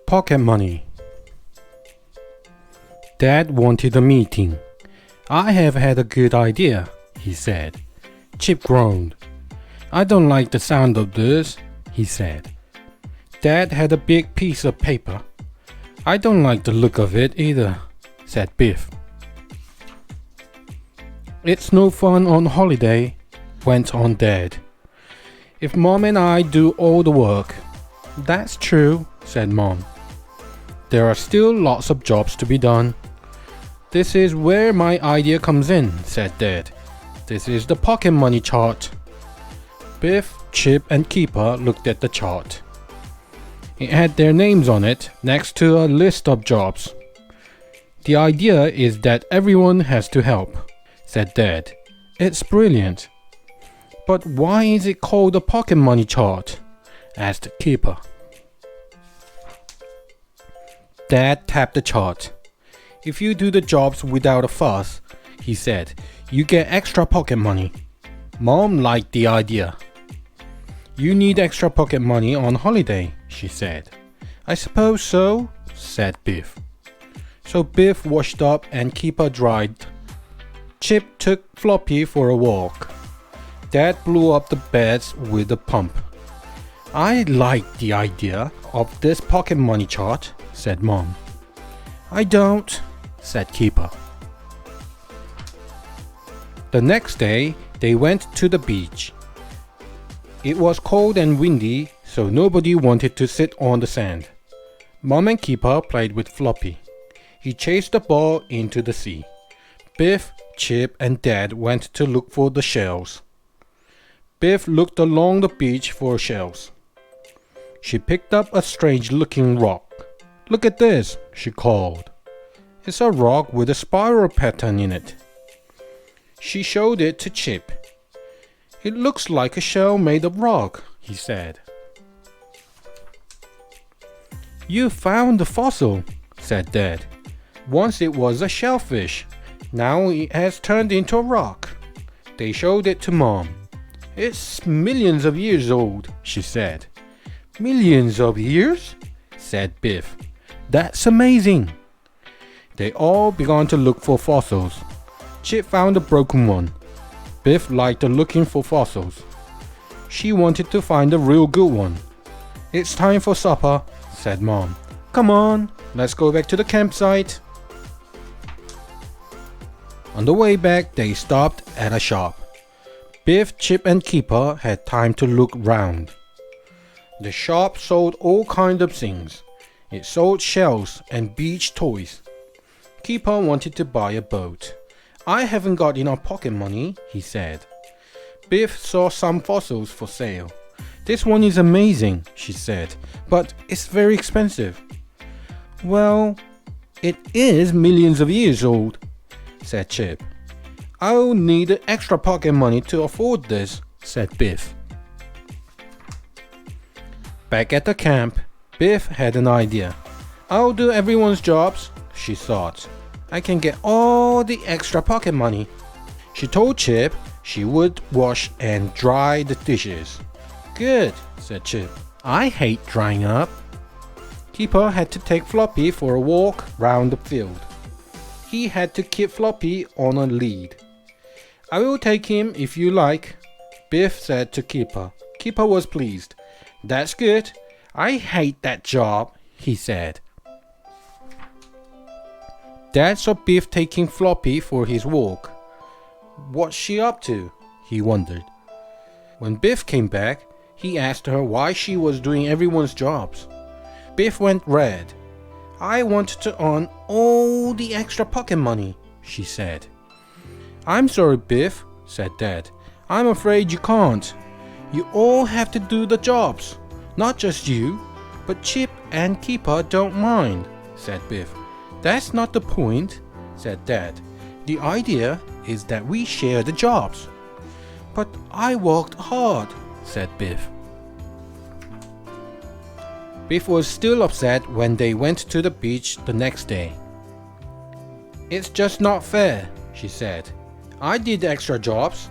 Pocket money. Dad wanted a meeting. I have had a good idea, he said. Chip groaned. I don't like the sound of this, he said. Dad had a big piece of paper. I don't like the look of it either, said Biff. It's no fun on holiday, went on Dad. If Mom and I do all the work. That's true, said Mom. There are still lots of jobs to be done. This is where my idea comes in, said Dad. This is the pocket money chart. Biff, Chip, and Keeper looked at the chart. It had their names on it next to a list of jobs. The idea is that everyone has to help, said Dad. It's brilliant. But why is it called a pocket money chart? Asked Keeper. Dad tapped the chart. If you do the jobs without a fuss, he said, you get extra pocket money. Mom liked the idea. You need extra pocket money on holiday, she said. I suppose so, said Biff. So Biff washed up and Keeper dried. Chip took Floppy for a walk. Dad blew up the beds with a pump. I like the idea of this pocket money chart, said Mom. I don't, said Keeper. The next day, they went to the beach. It was cold and windy, so nobody wanted to sit on the sand. Mom and Keeper played with Floppy. He chased the ball into the sea. Biff, Chip, and Dad went to look for the shells. Biff looked along the beach for shells. She picked up a strange-looking rock. Look at this, she called. It's a rock with a spiral pattern in it. She showed it to Chip. It looks like a shell made of rock, he said. You found the fossil, said Dad. Once it was a shellfish. Now it has turned into a rock. They showed it to Mom. It's millions of years old, she said. Millions of years? Said Biff. That's amazing. They all began to look for fossils. Chip found a broken one. Biff liked looking for fossils. She wanted to find a real good one. It's time for supper, said Mom. Come on, let's go back to the campsite. On the way back, they stopped at a shop. Biff, Chip, and Keeper had time to look round. The shop sold all kinds of things. It sold shells and beach toys. Keeper wanted to buy a boat. I haven't got enough pocket money, he said. Biff saw some fossils for sale. This one is amazing, she said, but it's very expensive. Well, it is millions of years old, said Chip. I'll need extra pocket money to afford this, said Biff. Back at the camp, Biff had an idea. I'll do everyone's jobs, she thought. I can get all the extra pocket money. She told Chip she would wash and dry the dishes. Good, said Chip. I hate drying up. Keeper had to take Floppy for a walk round the field. He had to keep Floppy on a lead. I will take him if you like, Biff said to Keeper. Keeper was pleased. That's good. I hate that job, he said. Dad saw Biff taking Floppy for his walk. What's she up to? He wondered. When Biff came back, he asked her why she was doing everyone's jobs. Biff went red. I want to earn all the extra pocket money, she said. I'm sorry, Biff, said Dad. I'm afraid you can't. You all have to do the jobs. Not just you, but Chip and Keeper don't mind, said Biff. That's not the point, said Dad. The idea is that we share the jobs. But I worked hard, said Biff. Biff was still upset when they went to the beach the next day. It's just not fair, she said. I did extra jobs,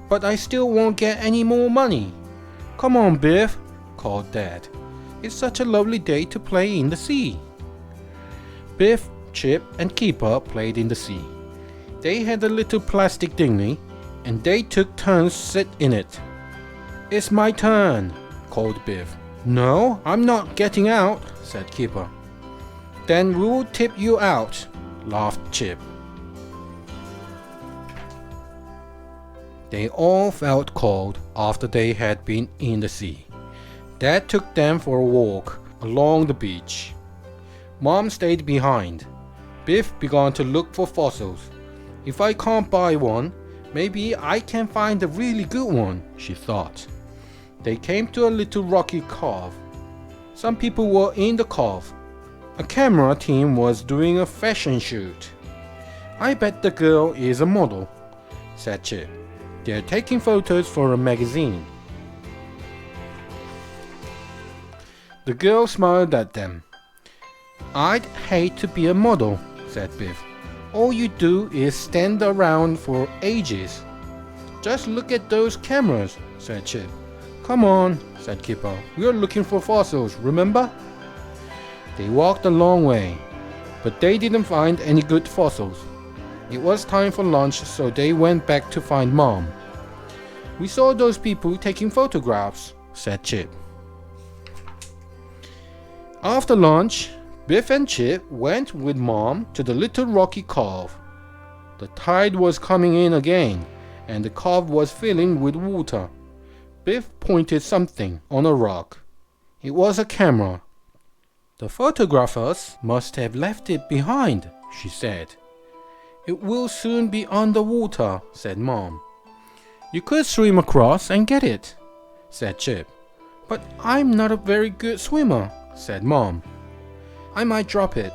but I still won't get any more money. Come on, Biff, called Dad. It's such a lovely day to play in the sea. Biff, Chip, and Keeper played in the sea. They had a little plastic dinghy, and they took turns sit in it. It's my turn, called Biff. No, I'm not getting out, said Keeper. Then we'll tip you out, laughed Chip. They all felt cold after they had been in the sea. Dad took them for a walk along the beach. Mom stayed behind. Biff began to look for fossils. If I can't buy one, maybe I can find a really good one, she thought. They came to a little rocky cove. Some people were in the cove. A camera team was doing a fashion shoot. I bet the girl is a model, said Chip. They're taking photos for a magazine. The girl smiled at them. I'd hate to be a model, said Biff. All you do is stand around for ages. Just look at those cameras, said Chip. Come on, said Keeper. We're looking for fossils, remember? They walked a long way, but they didn't find any good fossils. It was time for lunch, so they went back to find Mom. We saw those people taking photographs, said Chip. After lunch, Biff and Chip went with Mom to the little rocky cove. The tide was coming in again, and the cove was filling with water. Biff pointed something on a rock. It was a camera. The photographers must have left it behind, she said. It will soon be underwater, said Mom. You could swim across and get it, said Chip. But I'm not a very good swimmer, said Mom. I might drop it.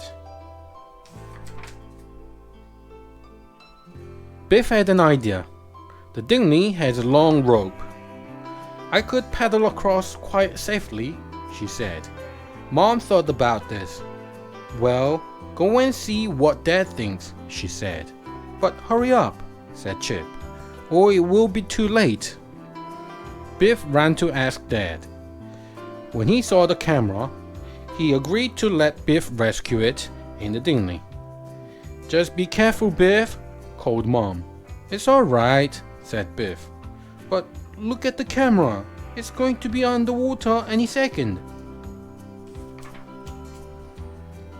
Biff had an idea. The dinghy has a long rope. I could paddle across quite safely, she said. Mom thought about this. Well, go and see what Dad thinks, she said. But hurry up, said Chip, or it will be too late. Biff ran to ask Dad. When he saw the camera, he agreed to let Biff rescue it in the dinghy. Just be careful, Biff, called Mom. It's all right, said Biff. But look at the camera. It's going to be underwater any second.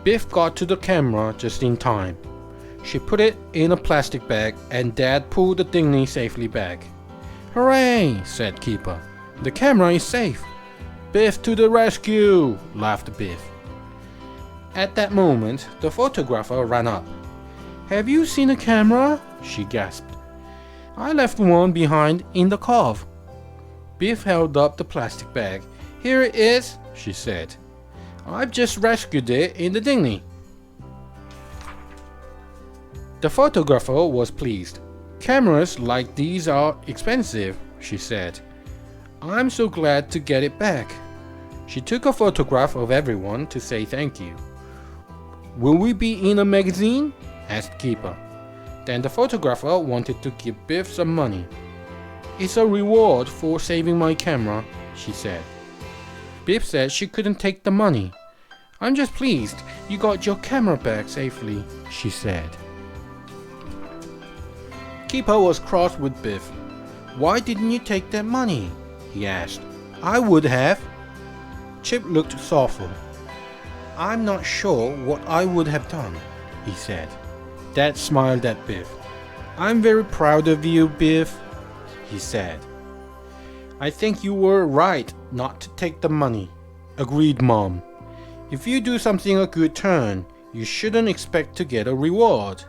Biff got to the camera just in time. She put it in a plastic bag and Dad pulled the dinghy safely back. Hooray, said Keeper. The camera is safe. Biff to the rescue, laughed Biff. At that moment, the photographer ran up. Have you seen a camera? She gasped. I left one behind in the cove. Biff held up the plastic bag. Here it is, she said. I've just rescued it in the dinghy. The photographer was pleased. Cameras like these are expensive, she said. I'm so glad to get it back. She took a photograph of everyone to say thank you. Will we be in a magazine? Asked Keeper. Then the photographer wanted to give Biff some money. It's a reward for saving my camera, she said. Biff said she couldn't take the money. I'm just pleased you got your camera back safely, she said. Keeper was cross with Biff. Why didn't you take that money? He asked. I would have. Chip looked thoughtful. I'm not sure what I would have done, he said. Dad smiled at Biff. I'm very proud of you, Biff, he said. I think you were right not to take the money, agreed Mom. If you do something a good turn, you shouldn't expect to get a reward.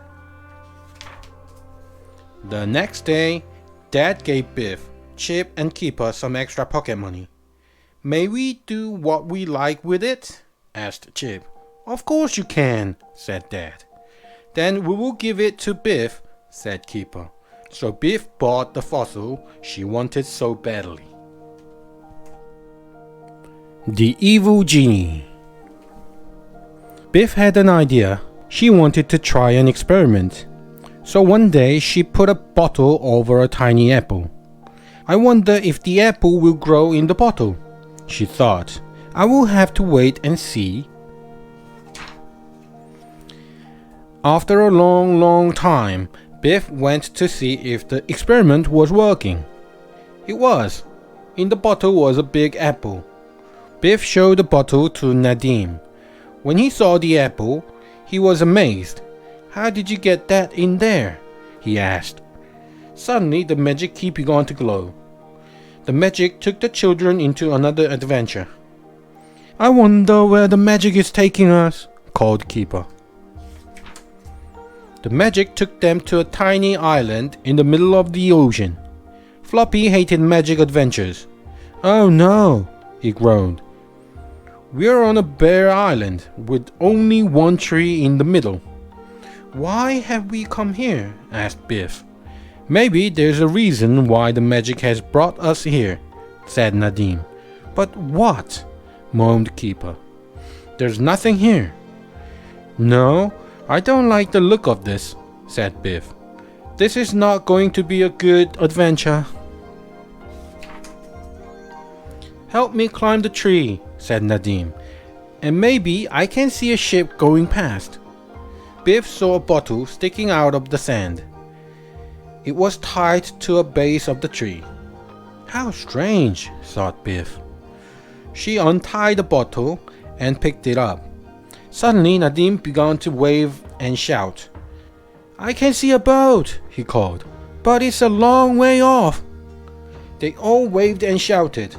The next day, Dad gave Biff, Chip, and Keeper some extra pocket money. May we do what we like with it? Asked Chip. Of course you can, said Dad. Then we will give it to Biff, said Keeper. So Biff bought the fossil she wanted so badly. The Evil Genie. Biff had an idea. She wanted to try an experiment. So one day she put a bottle over a tiny apple. I wonder if the apple will grow in the bottle, she thought. I will have to wait and see. After a long time, Biff went to see if the experiment was working. It was. In the bottle was a big apple. Biff showed the bottle to Nadim. When he saw the apple, he was amazed. "How did you get that in there?" he asked. Suddenly, the magic key began to glow. The magic took the children into another adventure. "I wonder where the magic is taking us," called Keeper. The magic took them to a tiny island in the middle of the ocean. Floppy hated magic adventures. "Oh no," he groaned. "We're on a bare island with only one tree in the middle." "Why have we come here?" asked Biff. "Maybe there's a reason why the magic has brought us here," said Nadim. "But what?" moaned Keeper. "There's nothing here." "No, I don't like the look of this," said Biff. "This is not going to be a good adventure." "Help me climb the tree," said Nadim, "and maybe I can see a ship going past." Biff saw a bottle sticking out of the sand. It was tied to a base of the tree. "How strange," thought Biff. She untied the bottle and picked it up. Suddenly, Nadim began to wave and shout. "I can see a boat," he called, "but it's a long way off." They all waved and shouted.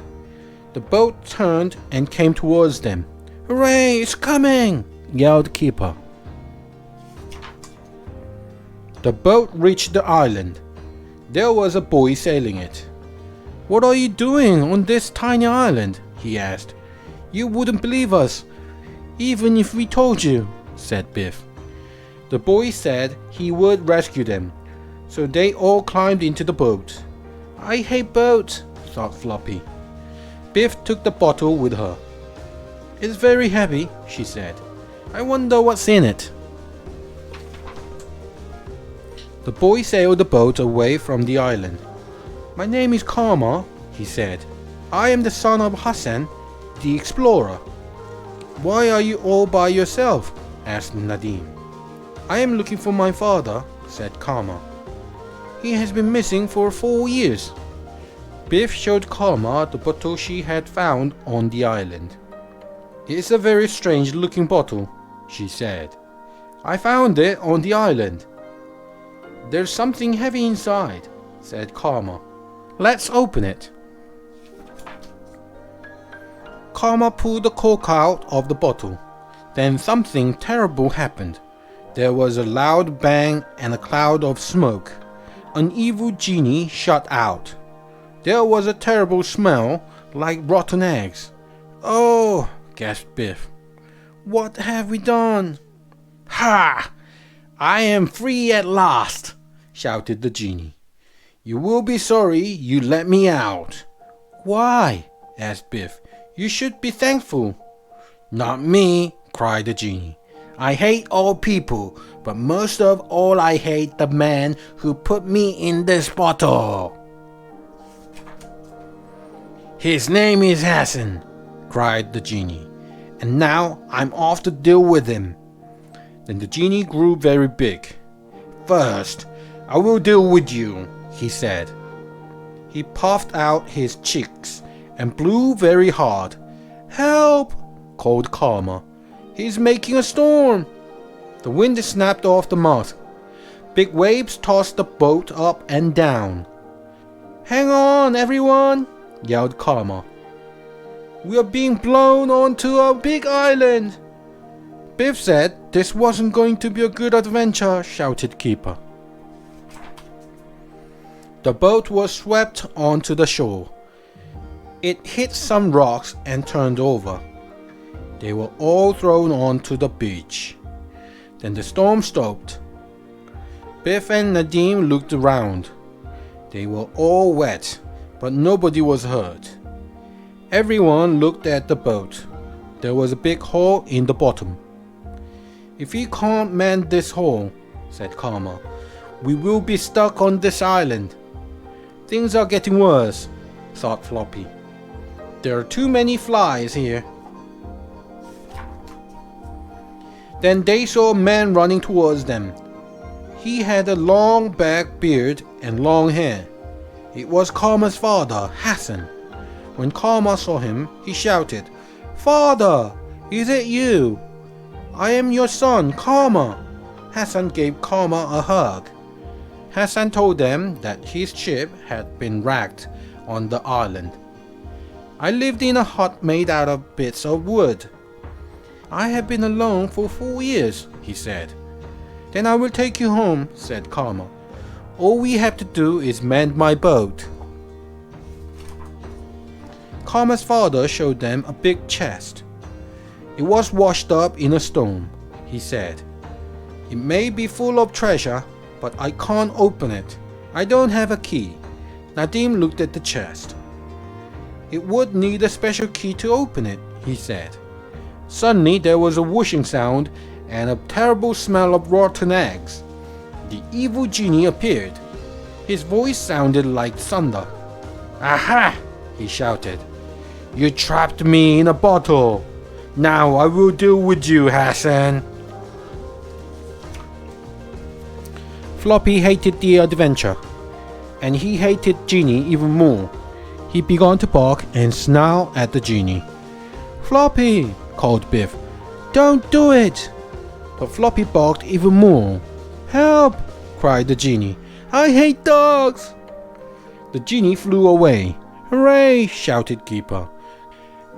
The boat turned and came towards them. "Hooray, it's coming!" yelled Keeper. The boat reached the island. There was a boy sailing it. "What are you doing on this tiny island?" he asked. "You wouldn't believe us, even if we told you," said Biff. The boy said he would rescue them, so they all climbed into the boat. "I hate boats," thought Floppy. Biff took the bottle with her. "It's very heavy," she said. "I wonder what's in it." The boy sailed the boat away from the island. "My name is Karma," he said. "I am the son of Hassan, the explorer." "Why are you all by yourself?" asked Nadim. "I am looking for my father," said Karma. "He has been missing for 4 years." Biff showed Karma the bottle she had found on the island. "It's a very strange looking bottle," she said. "I found it on the island." "There's something heavy inside," said Karma. "Let's open it." Karma pulled the cork out of the bottle. Then something terrible happened. There was a loud bang and a cloud of smoke. An evil genie shot out. There was a terrible smell, like rotten eggs. "Oh!" gasped Biff. "What have we done?" "Ha! I am free at last!" shouted the genie. "You will be sorry you let me out." "Why?" asked Biff. "You should be thankful." "Not me," cried the genie. "I hate all people, but most of all I hate the man who put me in this bottle." "His name is Hassan," cried the genie, "and now I'm off to deal with him." Then the genie grew very big. "First, I will deal with you," he said. He puffed out his cheeks and blew very hard. "Help!" called Karma. "He's making a storm." The wind snapped off the mast. Big waves tossed the boat up and down. "Hang on, everyone!" yelled Karma. "We are being blown onto a big island." Biff said this wasn't going to be a good adventure, shouted Keeper. The boat was swept onto the shore. It hit some rocks and turned over. They were all thrown onto the beach. Then the storm stopped. Biff and Nadim looked around. They were all wet, but nobody was hurt. Everyone looked at the boat. There was a big hole in the bottom. "If we can't mend this hole," said Karma, "we will be stuck on this island." "Things are getting worse," thought Floppy. "There are too many flies here," Then they saw a man running towards them. He had a long black beard and long hair. It was Karma's father, Hassan. When Karma saw him, he shouted, "Father, is it you? I am your son, Karma." Hassan gave Karma a hug. Hassan told them that his ship had been wrecked on the island. "I lived in a hut made out of bits of wood. I have been alone for 4 years," he said. "Then I will take you home," said Karma. "All we have to do is mend my boat." Karma's father showed them a big chest. It was washed up in a storm, he said. "It may be full of treasure, but I can't open it. I don't have a key." Nadim looked at the chest. "It would need a special key to open it," he said. Suddenly there was a whooshing sound and a terrible smell of rotten eggs. The evil genie appeared. His voice sounded like thunder. "Aha!" he shouted. "You trapped me in a bottle. Now I will deal with you, Hassan." Floppy hated the adventure, and he hated Genie even more. He began to bark and snarl at the genie. "Floppy!" called Biff. "Don't do it!" But Floppy barked even more. "Help!" cried the genie. "I hate dogs!" The genie flew away. "Hooray!" shouted Keeper.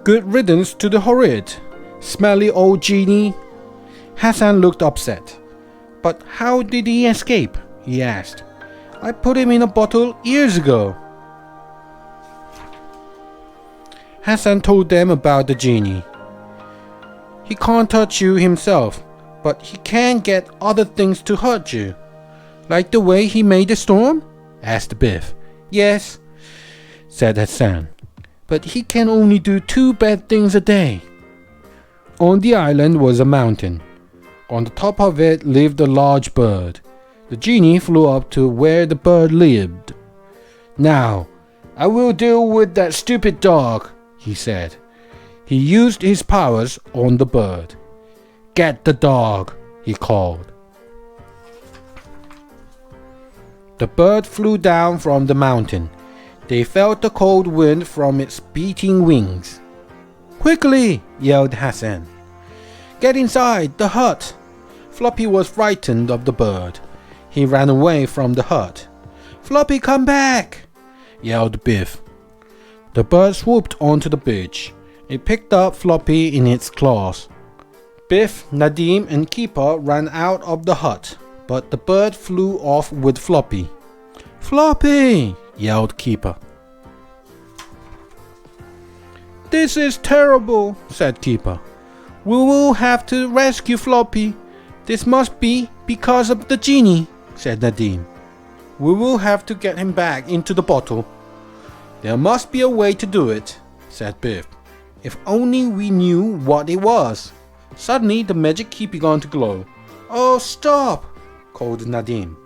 "Good riddance to the horrid, smelly old genie." Hassan looked upset. "But how did he escape?" he asked. "I put him in a bottle years ago." Hassan told them about the genie. "He can't touch you himself, but he can get other things to hurt you." "Like the way he made the storm?" asked Biff. "Yes," said Hassan, "but he can only do 2 bad things a day." On the island was a mountain. On the top of it lived a large bird. The genie flew up to where the bird lived. "Now, I will deal with that stupid dog," he said. He used his powers on the bird. "Get the dog," he called. The bird flew down from the mountain. They felt the cold wind from its beating wings. "Quickly!" yelled Hassan. "Get inside the hut!" Floppy was frightened of the bird. He ran away from the hut. "Floppy, come back!" yelled Biff. The bird swooped onto the bridge. It picked up Floppy in its claws. Biff, Nadim, and Keeper ran out of the hut, but the bird flew off with Floppy. "Floppy!" yelled Keeper. "This is terrible," said Keeper. "We will have to rescue Floppy. This must be because of the genie," said Nadim. "We will have to get him back into the bottle." "There must be a way to do it," said Biff. "If only we knew what it was." Suddenly the magic key began to glow. "Oh, stop!" called Nadim.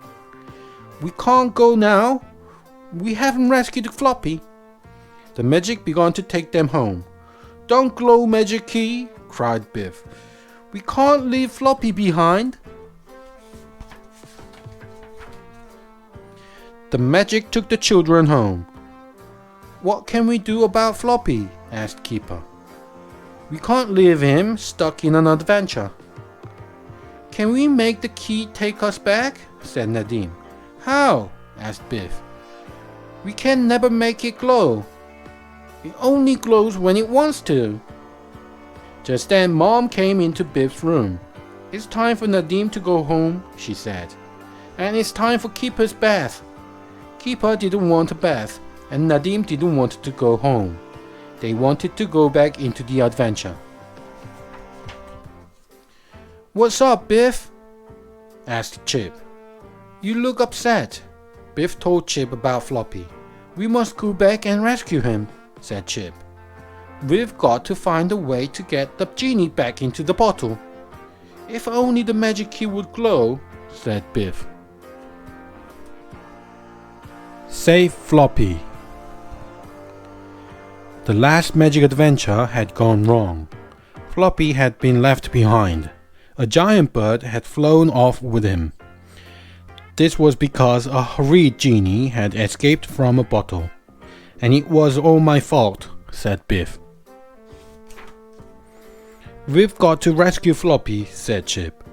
"We can't go now. We haven't rescued Floppy." The magic began to take them home. "Don't glow, magic key!" cried Biff. "We can't leave Floppy behind." The magic took the children home. "What can we do about Floppy?" asked Keeper. "We can't leave him stuck in an adventure." "Can we make the key take us back?" said Nadim. "How?" asked Biff. "We can never make it glow. It only glows when it wants to." Just then Mom came into Biff's room. "It's time for Nadim to go home," she said. "And it's time for Keeper's bath." Keeper didn't want a bath, and Nadim didn't want to go home. They wanted to go back into the adventure. "What's up, Biff?" asked Chip. "You look upset." Biff told Chip about Floppy. "We must go back and rescue him," said Chip. "We've got to find a way to get the genie back into the bottle." "If only the magic key would glow," said Biff. Save Floppy. The last magic adventure had gone wrong. Floppy had been left behind. A giant bird had flown off with him. This was because a horrid genie had escaped from a bottle. And it was all my fault, said Biff. We've got to rescue Floppy, said Chip.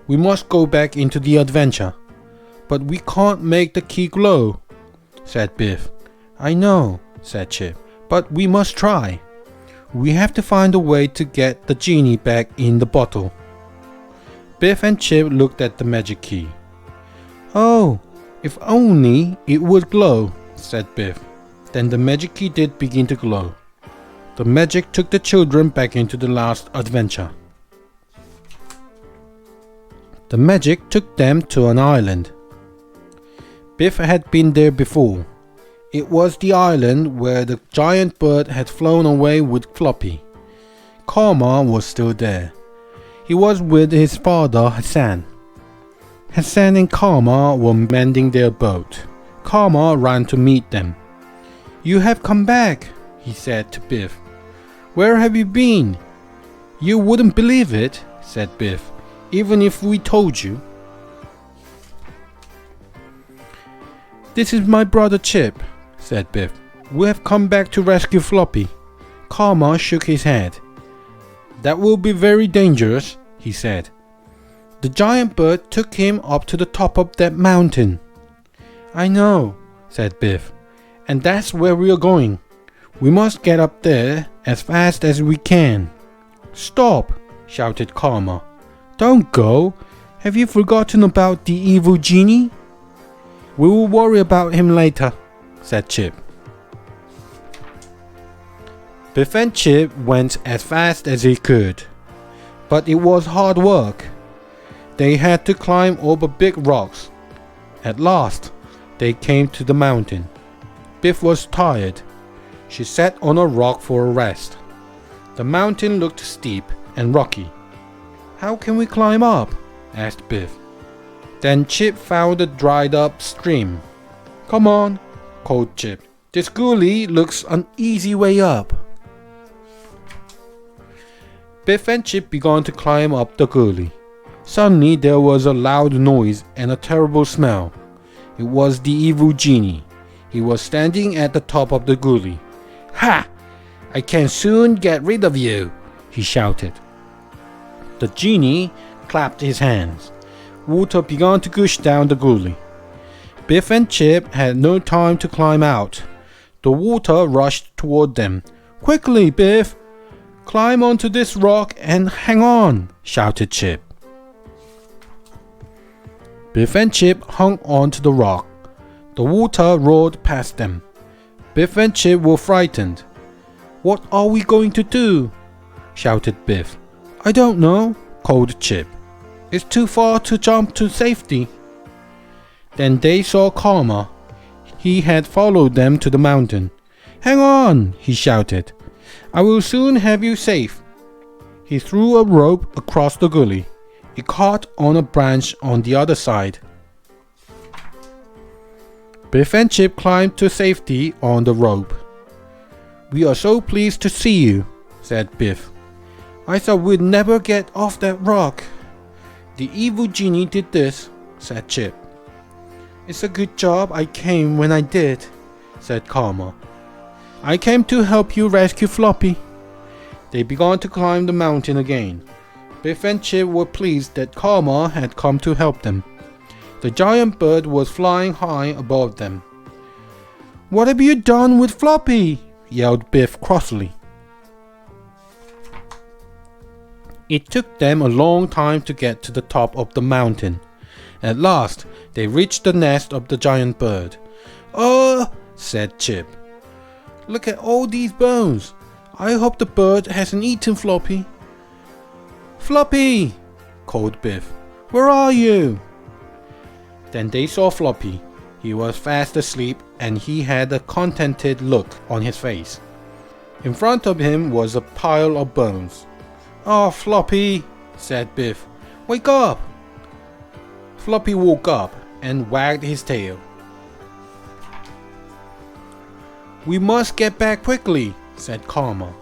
We must go back into the adventure. But we can't make the key glow, said Biff. I know, said Chip, but we must try. We have to find a way to get the genie back in the bottle. Biff and Chip looked at the magic key. Oh, if only it would glow, said Biff. Then the magic key did begin to glow. The magic took the children back into the last adventure. The magic took them to an island. Biff had been there before. It was the island where the giant bird had flown away with Floppy. Karma was still there. He was with his father Hassan. Hassan and Karma were mending their boat. Karma ran to meet them. You have come back, he said to Biff. Where have you been? You wouldn't believe it, said Biff, even if we told you. This is my brother Chip, said Biff. We have come back to rescue Floppy. Karma shook his head. That will be very dangerous, he said. The giant bird took him up to the top of that mountain. I know, said Biff, and that's where we are going. We must get up there as fast as we can. Stop, shouted Karma. Don't go. Have you forgotten about the evil genie? We will worry about him later, said Chip. Biff and Chip went as fast as they could, but it was hard work. They had to climb over big rocks. At last, they came to the mountain. Biff was tired. She sat on a rock for a rest. The mountain looked steep and rocky. How can we climb up? Asked Biff. Then Chip found a dried up stream. Come on, called Chip. This gully looks an easy way up. Biff and Chip began to climb up the gully. Suddenly there was a loud noise and a terrible smell. It was the evil genie. He was standing at the top of the gully. Ha! I can soon get rid of you, he shouted. The genie clapped his hands. Water began to gush down the gully. Biff and Chip had no time to climb out. The water rushed toward them. Quickly, Biff! Climb onto this rock and hang on, shouted Chip. Biff and Chip hung onto the rock. The water roared past them. Biff and Chip were frightened. What are we going to do? Shouted Biff. I don't know, called Chip. It's too far to jump to safety. Then they saw Karma. He had followed them to the mountain. Hang on, he shouted. I will soon have you safe. He threw a rope across the gully. It caught on a branch on the other side. Biff and Chip climbed to safety on the rope. We are so pleased to see you, said Biff. I thought we'd never get off that rock. The evil genie did this, said Chip. It's a good job I came when I did, said Karma. I came to help you rescue Floppy. They began to climb the mountain again. Biff and Chip were pleased that Karma had come to help them. The giant bird was flying high above them. What have you done with Floppy? Yelled Biff crossly. It took them a long time to get to the top of the mountain. At last, they reached the nest of the giant bird. Said Chip. Look at all these bones. I hope the bird hasn't eaten Floppy. Floppy! Called Biff. Where are you? Then they saw Floppy. He was fast asleep and he had a contented look on his face. In front of him was a pile of bones. Oh, Floppy, said Biff. Wake up! Floppy woke up and wagged his tail. We must get back quickly, said Karma.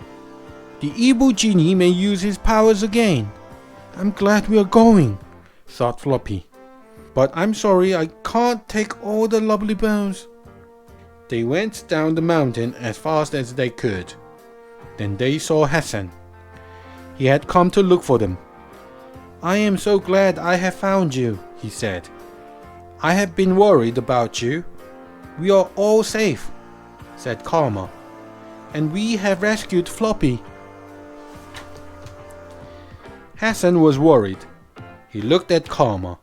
The evil genie may use his powers again. I'm glad we are going, thought Floppy. But I'm sorry I can't take all the lovely bones. They went down the mountain as fast as they could. Then they saw Hassan. He had come to look for them. I am so glad I have found you, he said. I have been worried about you. We are all safe, said Karma. And we have rescued Floppy. Hassan was worried. He looked at Karma.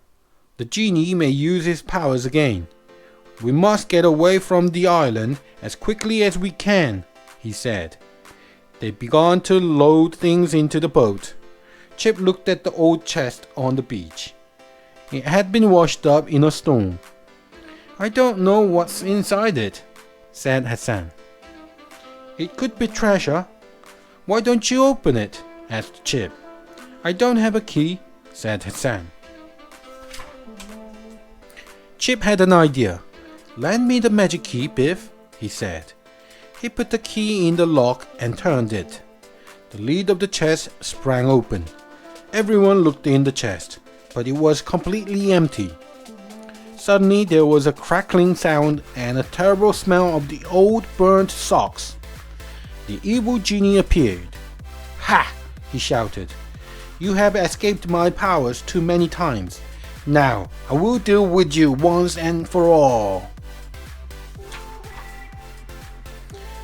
The genie may use his powers again. We must get away from the island as quickly as we can, he said. They began to load things into the boat. Chip looked at the old chest on the beach. It had been washed up in a storm. I don't know what's inside it, said Hassan. It could be treasure. Why don't you open it? Asked Chip. I don't have a key, said Hassan. Chip had an idea. Lend me the magic key, Biff, he said. He put the key in the lock and turned it. The lid of the chest sprang open. Everyone looked in the chest, but it was completely empty. Suddenly there was a crackling sound and a terrible smell of the old burnt socks. The evil genie appeared. Ha! He shouted. You have escaped my powers too many times. Now I will deal with you once and for all.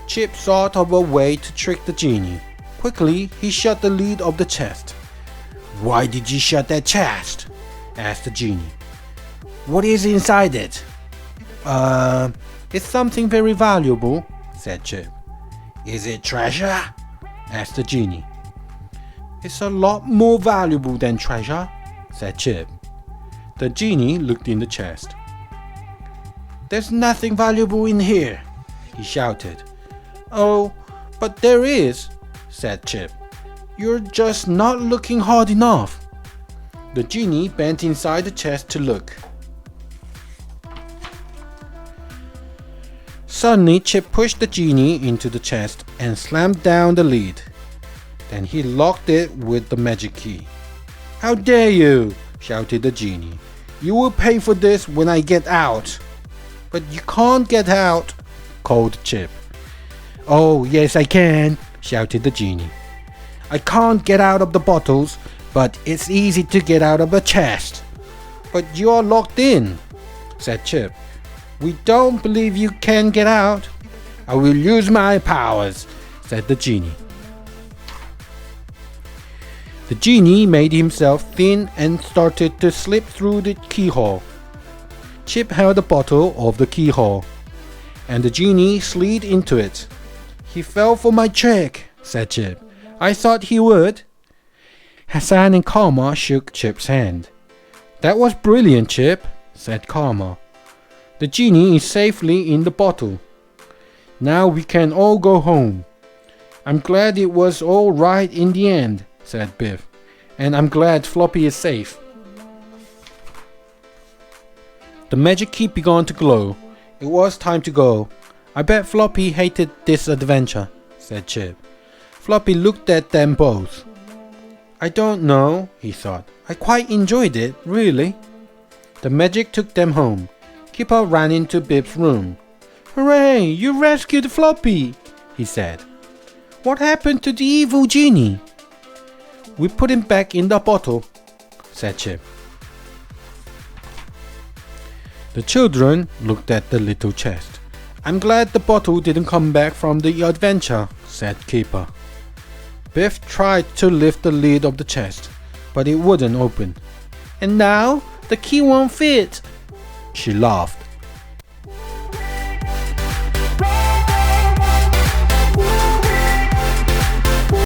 Chip thought of a way to trick the genie. Quickly, he shut the lid of the chest. Why did you shut that chest? Asked the genie. What is inside it? It's something very valuable, said Chip. Is it treasure? Asked the genie. It's a lot more valuable than treasure, said Chip. The genie looked in the chest. There's nothing valuable in here, he shouted. Oh, but there is, said Chip. You're just not looking hard enough. The genie bent inside the chest to look. Suddenly, Chip pushed the genie into the chest and slammed down the lid. Then he locked it with the magic key. How dare you! Shouted the genie. You will pay for this when I get out. But you can't get out, called Chip. Oh, yes I can, shouted the genie. I can't get out of the bottles, but it's easy to get out of the chest. But you're locked in, said Chip. We don't believe you can get out. I will use my powers, said the genie. The genie made himself thin and started to slip through the keyhole. Chip held a bottle of the keyhole, and the genie slid into it. He fell for my trick, said Chip. I thought he would. Hassan and Karma shook Chip's hand. That was brilliant, Chip, said Karma. The genie is safely in the bottle. Now we can all go home. I'm glad it was all right in the end, said Biff. And I'm glad Floppy is safe. The magic key began to glow. It was time to go. I bet Floppy hated this adventure, said Chip. Floppy looked at them both. I don't know, he thought. I quite enjoyed it, really. The magic took them home. Kipper ran into Bib's room. Hooray, you rescued Floppy, he said. What happened to the evil genie? We put him back in the bottle, said Chip. The children looked at the little chest. I'm glad the bottle didn't come back from the adventure, said Kipper. Biff tried to lift the lid of the chest, but it wouldn't open. And now the key won't fit. She laughed.